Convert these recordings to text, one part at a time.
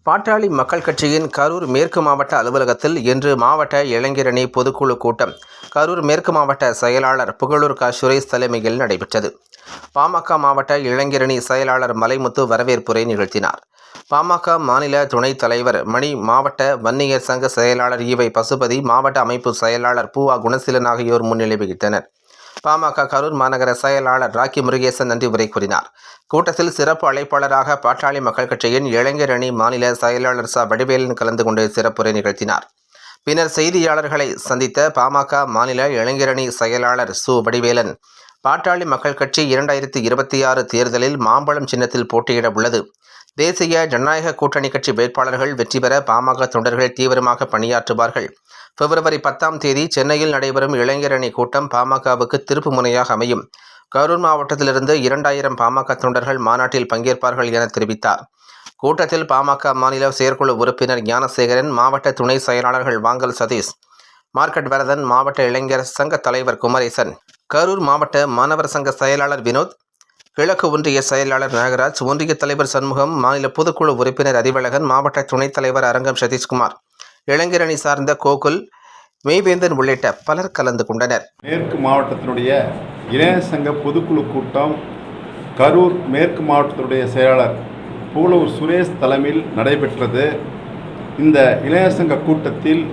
பாட்டாளி மக்கள் கட்சியின் கரூர் மேற்கு மாவட்ட அலுவலகத்தில் இன்று மாவட்ட இளைஞரணி பொதுக்குழு கூட்டம் கரூர் மேற்கு மாவட்ட செயலாளர் புகழூர் க. சுரேஷ் தலைமையில் நடைபெற்றது. பாமக மாவட்ட இளைஞரணி செயலாளர் மலைமுத்து வரவேற்புரை நிகழ்த்தினார். பாமக மாநில துணைத் தலைவர் மணி, மாவட்ட வன்னியர் சங்க செயலாளர் ஈவை பசுபதி, மாவட்ட அமைப்பு செயலாளர் பூவா குணசீலன் ஆகியோர் முன்னிலை வகித்தனர். பாமக கரூர் மாநகர செயலாளர் ராக்கி முருகேசன் நன்றி உரை கூறினார். கூட்டத்தில் சிறப்பு அழைப்பாளராக பாட்டாளி மக்கள் கட்சியின் இளைஞரணி மாநில செயலாளர் ச. வடிவேலன் கலந்து கொண்டு சிறப்புரை நிகழ்த்தினார். பின்னர் செய்தியாளர்களை சந்தித்த பாமக மாநில இளைஞரணி செயலாளர் சு. வடிவேலன், பாட்டாளி மக்கள் கட்சி 2026 தேர்தலில் மாம்பழம் சின்னத்தில் போட்டியிட உள்ளது. தேசிய ஜனநாயக கூட்டணி கட்சி வேட்பாளர்கள் வெற்றி பெற பாமக தொண்டர்கள் தீவிரமாக பணியாற்றுவார்கள். பிப்ரவரி 10ஆம் தேதி சென்னையில் நடைபெறும் இளைஞரணி கூட்டம் பாமகவுக்கு திருப்பு முனையாக அமையும். கரூர் மாவட்டத்திலிருந்து 2000 பாமக தொண்டர்கள் மாநாட்டில் பங்கேற்பார்கள் என தெரிவித்தார். கூட்டத்தில் பாமக மாநில செயற்குழு உறுப்பினர் ஞானசேகரன், மாவட்ட துணை செயலாளர்கள் வாங்கல் சதீஷ், மார்க்கெட் வரதன், மாவட்ட இளைஞர் சங்க தலைவர் குமரேசன், கரூர் மாவட்ட மாணவர் சங்க செயலாளர் வினோத், கிழக்கு ஒன்றிய செயலாளர் நாகராஜ், ஒன்றிய தலைவர் சண்முகம், மாநில பொதுக்குழு உறுப்பினர் அறிவழகன், மாவட்ட துணைத் தலைவர் அரங்கம் சதீஷ்குமார், இளைஞரணி சார்ந்த கோகுல், மெய்வேந்தன் உள்ளிட்ட பலர் கலந்து கொண்டனர். மேற்கு மாவட்டத்தினுடைய இளைஞர் சங்க பொதுக்குழு கூட்டம் கரூர் மேற்கு மாவட்டத்தினுடைய செயலாளர் புகழூர் சுரேஷ் தலைமையில் நடைபெற்றது. இந்த இளைஞர் சங்க கூட்டத்தில்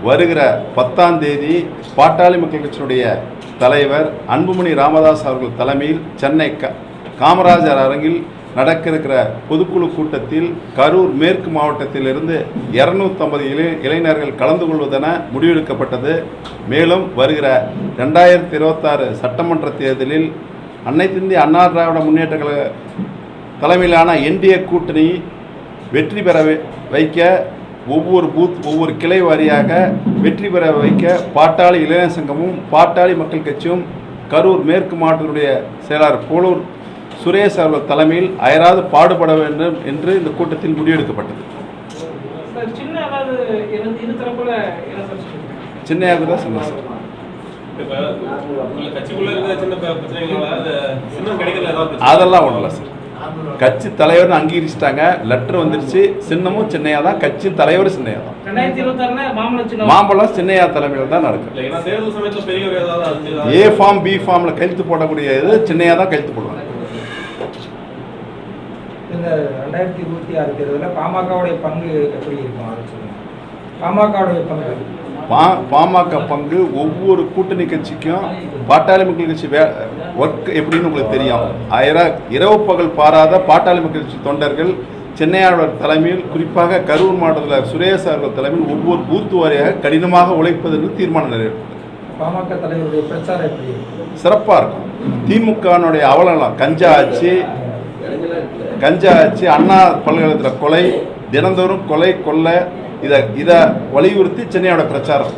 வருகிற 10ஆம் தேதி பாட்டாளி மக்கள் கட்சியினுடைய தலைவர் அன்புமணி ராமதாஸ் அவர்கள் தலைமையில் சென்னை காமராஜர் அரங்கில் நடக்க இருக்கிற பொதுக்குழு கூட்டத்தில் கரூர் மேற்கு மாவட்டத்திலிருந்து 250 இளைஞர்கள் கலந்து கொள்வதென முடிவெடுக்கப்பட்டது. மேலும் வருகிற 2026 சட்டமன்ற தேர்தலில் அனைத்திந்திய அண்ணா திராவிட முன்னேற்ற கழக தலைமையிலான என்டிஏ கூட்டணி வெற்றி பெற வைக்க ஒவ்வொரு கிளை வாரியாக வெற்றி பெற வைக்க பாட்டாளி இளைஞர் சங்கமும் பாட்டாளி மக்கள் கட்சியும் கரூர் மேற்கு மாவட்டத்தினுடைய செயலாளர் புகழூர் சுரேஷ் அவர்கள் தலைமையில் அயராது பாடுபட வேண்டும் என்று இந்த கூட்டத்தில் முடிவெடுக்கப்பட்டது. சின்னையாக தான் சொன்னார் சார். அதெல்லாம் ஒன்றும் இல்லை சார். கட்சி தலைவர் அங்கீகரிச்சிட்டாங்க, லெட்டர் வந்துருச்சு. சின்னமும் சின்னையா தான், கட்சி தலைவர் சின்னையா தான். மாம்பழம் சின்னையா தலைமையில் தான் நடக்கும். ஏ ஃபார்ம் பி ஃபார்ம்ல கையெழுத்து போடக்கூடிய இது சின்னையா தான் கையெழுத்து போடுவாங்க. இந்த 2026 தேர்தலில் பாமகவுடைய பங்கு எப்படி இருக்கும்? பாமக பங்கு ஒவ்வொரு கூட்டணி கட்சிக்கும் பாட்டாளி மக்கள் கட்சி ஒர்க் எப்படின்னு உங்களுக்கு தெரியும். இரவு பகல் பாராத பாட்டாளி மக்கள் கட்சி தொண்டர்கள் சென்னையாளர் தலைமையில், குறிப்பாக கரூர் மாவட்டத்தில் சுரேஷ் அவர்கள் தலைமையில் ஒவ்வொரு பூத்து வாரியாக கடினமாக உழைப்பதற்கு தீர்மானம் நிறைவேற்றது. பாமக தலைவருடைய பிரச்சாரம் எப்படி சிறப்பாக இருக்கும். திமுகனுடைய அவலம் கஞ்சா ஆச்சு, அண்ணா பல்கலைக்கழகத்தில் கொலை, தினந்தோறும் கொலை கொள்ளை, இதை வலியுறுத்தி சென்னையோட பிரச்சாரம்.